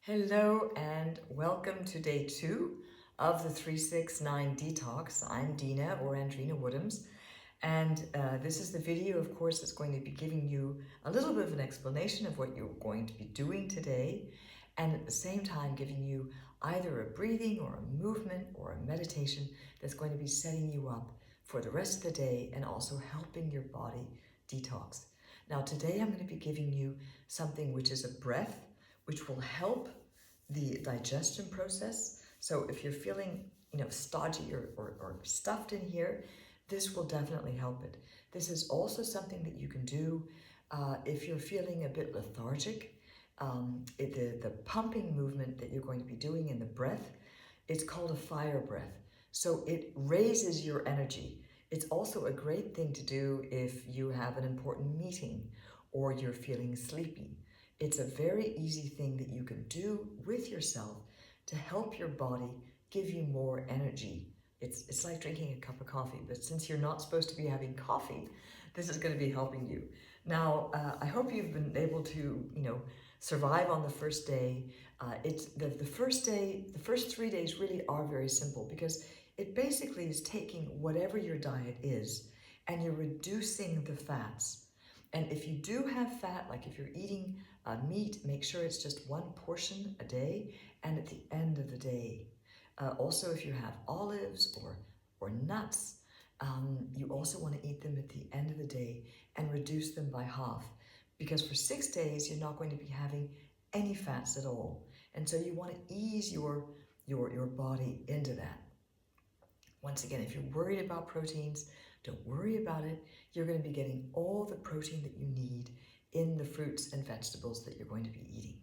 Hello and welcome to day 2 of the 369 Detox. I'm Dina or Andrina Woodhams, and this is the video, of course, that's going to be giving you a little bit of an explanation of what you're going to be doing today, and at the same time giving you either a breathing or a movement or a meditation that's going to be setting you up for the rest of the day and also helping your body detox. Now today I'm going to be giving you something which is a breath which will help the digestion process. So if you're feeling, stodgy or stuffed in here, this will definitely help it. This is also something that you can do if you're feeling a bit lethargic. The pumping movement that you're going to be doing in the breath, it's called a fire breath. So it raises your energy. It's also a great thing to do if you have an important meeting or you're feeling sleepy. It's a very easy thing that you can do with yourself to help your body give you more energy. It's like drinking a cup of coffee, but since you're not supposed to be having coffee, this is going to be helping you. Now, I hope you've been able to, survive on the first day. It's the first day, the first 3 days really are very simple because it basically is taking whatever your diet is and you're reducing the fats. And if you do have fat, like if you're eating meat, make sure it's just one portion a day and at the end of the day. Also, if you have olives or nuts, you also want to eat them at the end of the day and reduce them by half. Because for 6 days, you're not going to be having any fats at all. And so you want to ease your body into that. Once again, if you're worried about proteins, don't worry about it. You're going to be getting all the protein that you need in the fruits and vegetables that you're going to be eating.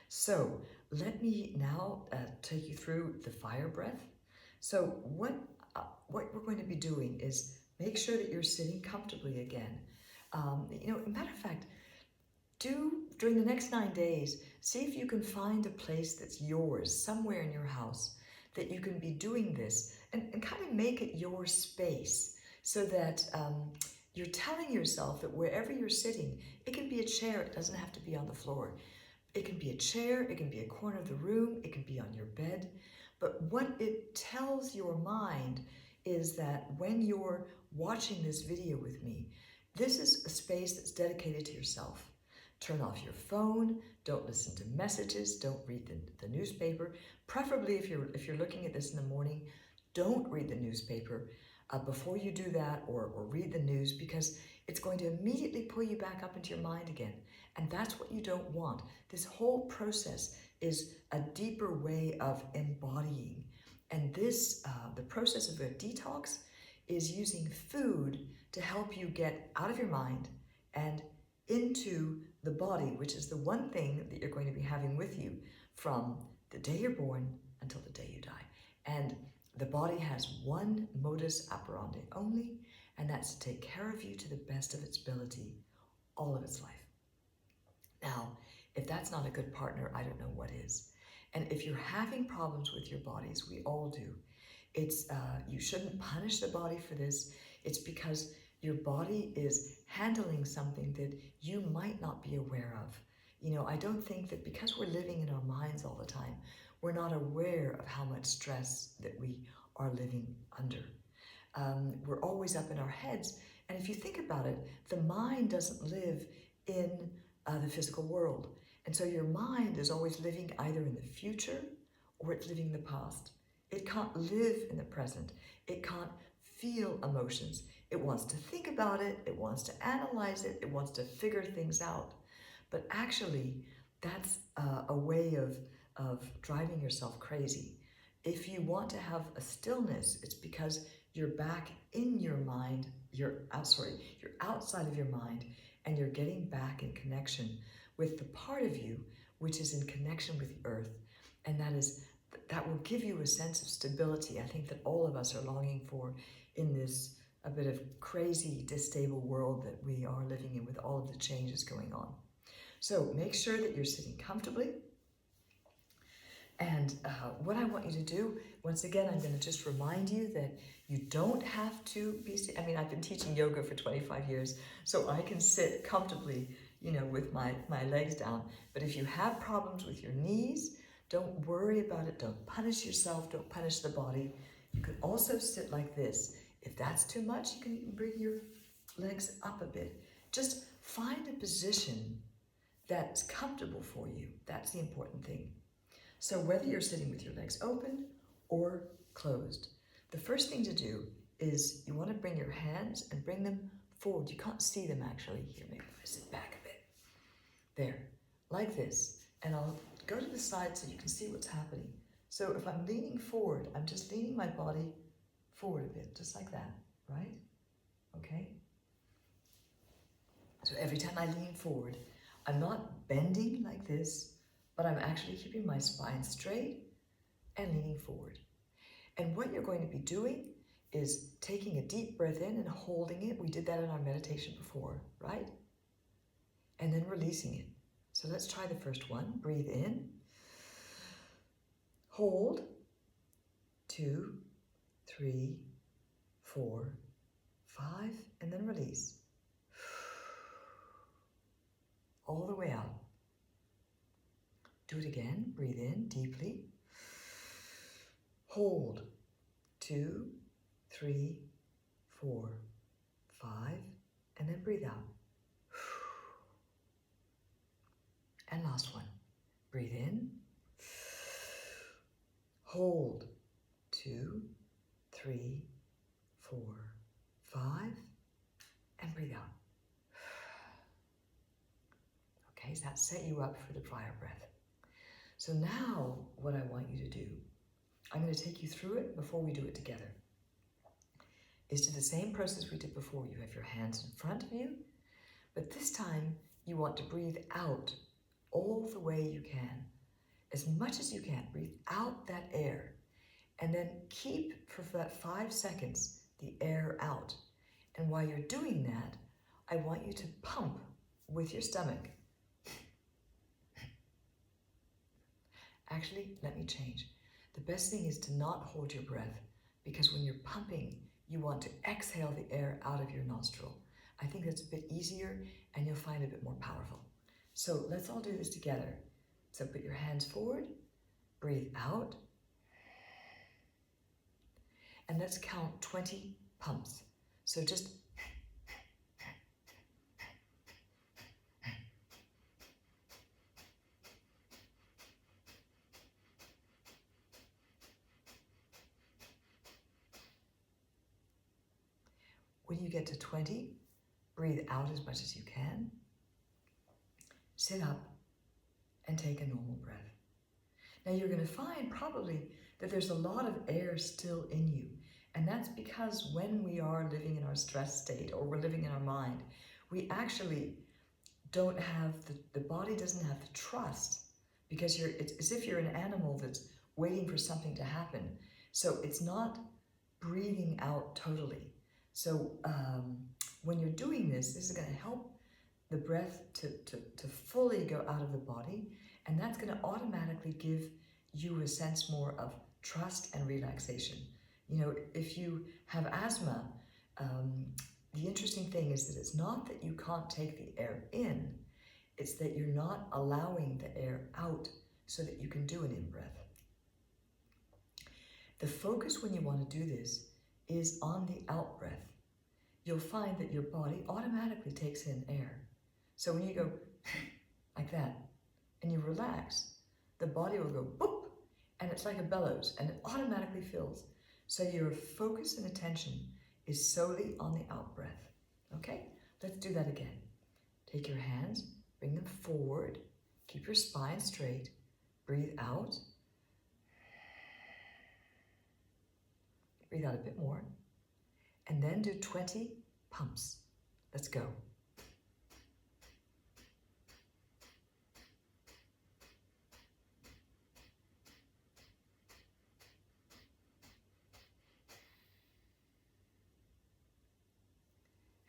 So let me now take you through the fire breath. So what we're going to be doing is make sure that you're sitting comfortably again. Matter of fact, during the next 9 days, see if you can find a place that's yours, somewhere in your house, that you can be doing this and kind of make it your space so that you're telling yourself that wherever you're sitting, it can be a chair, it doesn't have to be on the floor. It can be a chair, it can be a corner of the room, it can be on your bed. But what it tells your mind is that when you're watching this video with me, this is a space that's dedicated to yourself. Turn off your phone, don't listen to messages, don't read the newspaper. Preferably if you're looking at this in the morning, don't read the newspaper before you do that or read the news, because it's going to immediately pull you back up into your mind again. And that's what you don't want. This whole process is a deeper way of embodying. And this, the process of a detox is using food to help you get out of your mind and into the body, which is the one thing that you're going to be having with you from the day you're born until the day you die. And the body has one modus operandi only, and that's to take care of you to the best of its ability all of its life. Now, if that's not a good partner, I don't know what is. And if you're having problems with your bodies, we all do, it's you shouldn't punish the body for this. It's because your body is handling something that you might not be aware of. I don't think that because we're living in our minds all the time, we're not aware of how much stress that we are living under. We're always up in our heads. And if you think about it, the mind doesn't live in the physical world. And so your mind is always living either in the future or it's living in the past. It can't live in the present. It can't feel emotions. It wants to think about it. It wants to analyze it. It wants to figure things out. But actually, that's a way of driving yourself crazy. If you want to have a stillness, it's because you're back in your mind. You're outside of your mind, and you're getting back in connection with the part of you which is in connection with the earth. And that will give you a sense of stability. I think that all of us are longing for in this a bit of crazy, distable world that we are living in with all of the changes going on. So make sure that you're sitting comfortably. And what I want you to do, once again, I'm going to just remind you that you don't have to be, I've been teaching yoga for 25 years, so I can sit comfortably, with my legs down. But if you have problems with your knees, don't worry about it. Don't punish yourself. Don't punish the body. You can also sit like this. If that's too much, you can even bring your legs up a bit. Just find a position that's comfortable for you. That's the important thing. So whether you're sitting with your legs open or closed, the first thing to do is you want to bring your hands and bring them forward. You can't see them actually. Here, maybe if I sit back a bit. There, like this. And I'll go to the side so you can see what's happening. So if I'm leaning forward, I'm just leaning my body forward a bit, just like that, right? Okay? So every time I lean forward, I'm not bending like this, but I'm actually keeping my spine straight and leaning forward. And what you're going to be doing is taking a deep breath in and holding it. We did that in our meditation before, right? And then releasing it. So let's try the first one. Breathe in. Hold. 2, 3, 4, 5, and then release. All the way out. Do it again. Breathe in deeply. Hold. 2, 3, 4, 5, and then breathe out. And last one. Breathe in. Hold. 2, 3, 4, 5, and breathe out. Okay, so that set you up for the prior breath. So now what I want you to do, I'm going to take you through it before we do it together, is do the same process we did before. You have your hands in front of you, but this time you want to breathe out all the way you can, as much as you can. Breathe out that air, and then keep for that 5 seconds the air out. And while you're doing that, I want you to pump with your stomach. Actually, let me change. The best thing is to not hold your breath, because when you're pumping, you want to exhale the air out of your nostril. I think that's a bit easier and you'll find it a bit more powerful. So let's all do this together. So put your hands forward, breathe out, and let's count 20 pumps. So just when you get to 20, breathe out as much as you can. Sit up and take a normal breath. Now you're going to find probably that there's a lot of air still in you. And that's because when we are living in our stress state, or we're living in our mind, we actually don't have, the body doesn't have the trust, because it's as if you're an animal that's waiting for something to happen. So it's not breathing out totally. So when you're doing this is going to help the breath to fully go out of the body, and that's going to automatically give you a sense more of trust and relaxation. If you have asthma, the interesting thing is that it's not that you can't take the air in, it's that you're not allowing the air out so that you can do an in-breath. The focus when you want to do this is on the out-breath. You'll find that your body automatically takes in air. So when you go like that and you relax, the body will go boop, and it's like a bellows, and it automatically fills. So your focus and attention is solely on the out-breath. Okay, let's do that again. Take your hands, bring them forward, keep your spine straight, breathe out, breathe out a bit more, and then do 20 pumps. Let's go.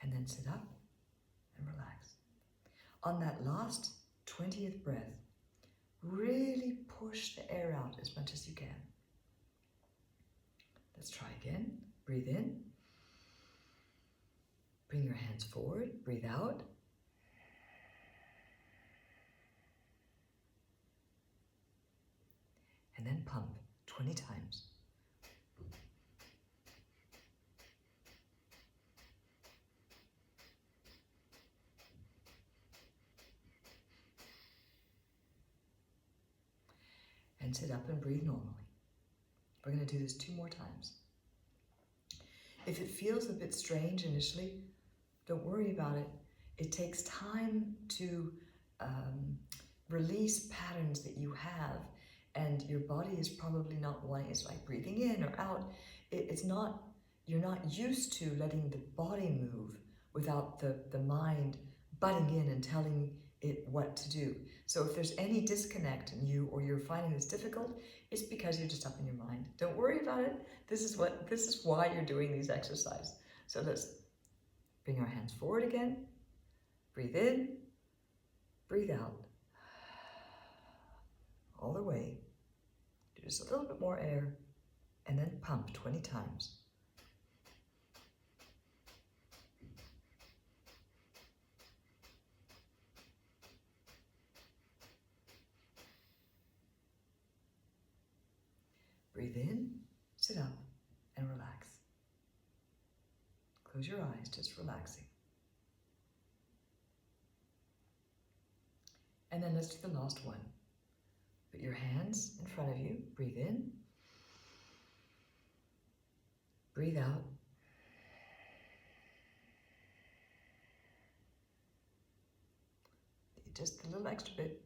And then sit up and relax. On that last 20th breath, really push the air out as much as you can. Let's try again. Breathe in. Bring your hands forward. Breathe out. and then pump 20 times. And sit up and breathe normally. We're going to do this 2 more times. If it feels a bit strange initially, don't worry about it. It takes time to release patterns that you have, and your body is probably not wanting. It's like breathing in or out. It's not, you're not used to letting the body move without the mind butting in and telling it what to do. So if there's any disconnect in you, or you're finding this difficult, it's because you're just up in your mind. Don't worry about it. This is why you're doing these exercises. So let's bring our hands forward again. Breathe in, breathe out. All the way. Just a little bit more air, and then pump 20 times. Breathe in, sit up, and relax. Close your eyes, just relaxing. And then let's do the last one. Put your hands in front of you. Breathe in. Breathe out. Just a little extra bit.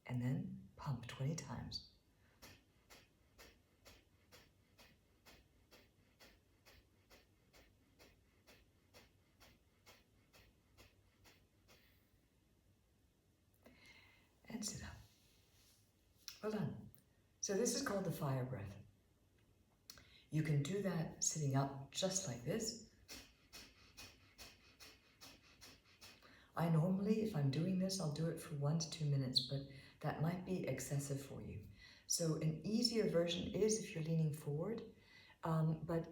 And then pump 20 times. And sit up. Well done. So this is called the fire breath. You can do that sitting up just like this. I normally, if I'm doing this, I'll do it for 1 to 2 minutes, but that might be excessive for you. So an easier version is if you're leaning forward, but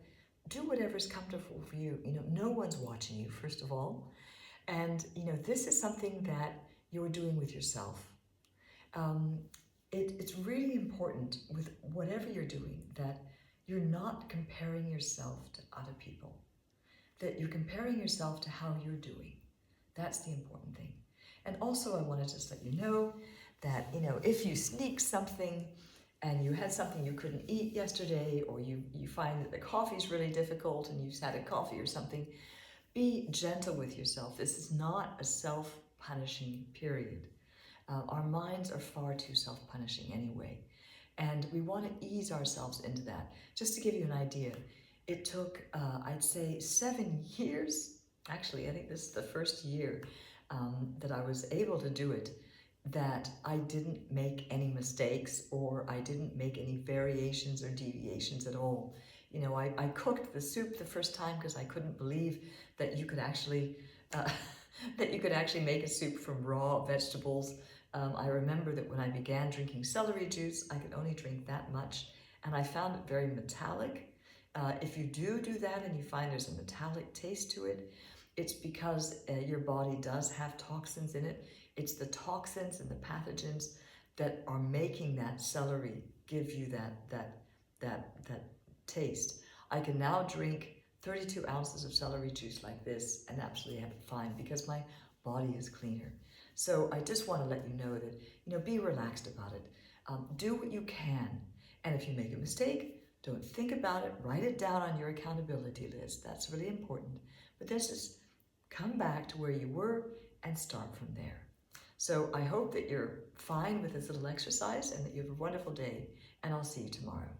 do whatever's comfortable for you. You know, no one's watching you, first of all. And, you know, this is something that you're doing with yourself. It's really important with whatever you're doing that you're not comparing yourself to other people, that you're comparing yourself to how you're doing. That's the important thing. And also I want to just let you know that, you know, if you sneak something and you had something you couldn't eat yesterday, or you find that the coffee is really difficult and you've had a coffee or something, be gentle with yourself. This is not a self-punishing period. Our minds are far too self-punishing anyway. And we want to ease ourselves into that. Just to give you an idea, it took, I'd say, 7 years. Actually, I think this is the first year that I was able to do it, that I didn't make any mistakes, or I didn't make any variations or deviations at all. You know, I cooked the soup the first time because I couldn't believe that you could actually make a soup from raw vegetables. I remember that when I began drinking celery juice, I could only drink that much, and I found it very metallic. If you do that and you find there's a metallic taste to it, it's because your body does have toxins in it. It's the toxins and the pathogens that are making that celery give you that taste. I can now drink 32 ounces of celery juice like this and absolutely have it fine because my body is cleaner. So I just want to let you know that, you know, be relaxed about it. Do what you can. And if you make a mistake, don't think about it. Write it down on your accountability list. That's really important. But then just come back to where you were and start from there. So I hope that you're fine with this little exercise and that you have a wonderful day. And I'll see you tomorrow.